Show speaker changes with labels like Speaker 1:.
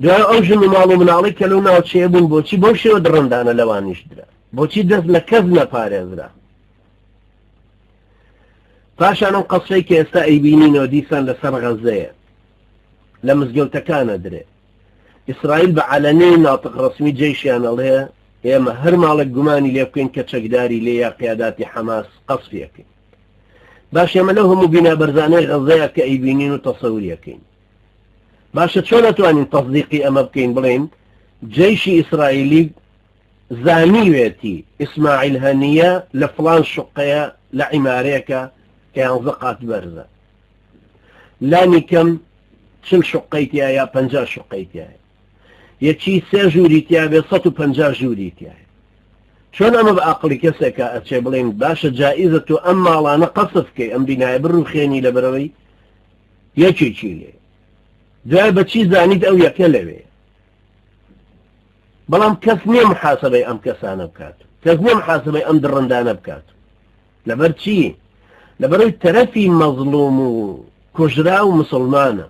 Speaker 1: دوای ئەو ژن و ماڵ و مناڵی کە لەو ناوچەیە بوون بۆچی بەو شێوە دڕندانە لەوانیش درا بۆچی دەست لە کەس نەپارێزرا پاشان ئەم قەسەی کە ئێستا ئەیبینینەوە دیسان لەسەر غەزەیە لە مزگەوتەکانە درێ ئیسرائیل بە عەلەنەی ناتق ڕسمی جێیشیان ئەڵێ ئێمە هەر ماڵێک گومانی لێ بکەین کە چەکداری لێ یا قیاداتی حەماس قەسفیەکەین باش ئێمە لەو هەموو بینابەرزانەی غەزەیە کە ئەیبینین و تەسەووریەکەین باشە چۆن نەتوانین تەصدیقی ئەمە بکەین بڵێن جێیشی ئیسرائیلی زانیوێتی ئیسماعیل هەنیە لە فڵان شوقەیە لە عیمارەیەکە کە 11 قات بەرزە لانی کەم 40 شوقەی یا 50 شوقەی تایە یەکی 3 ژووری تیا بێ 150 ژووری تایە چۆن ئەمە بە عەقڵی کەسێکە ئەچێ بڵێن باشە جائیزە تۆ ئەم ماڵانە قەسف بکەی ئەم بینایە بڕوخێنی لەبەرەوەی یەکێکی لێ دوای بەچی زانیت ئەو یەکە لەوێ بەڵام کەس نییە محاسبەی ئەم کەسانە بکات کەس نییە محاسبەی ئەم دڕندانە بکات لەبەر چی لەبەرەوەی تەرەفی مەظلوم و کوژرا و مسلمانە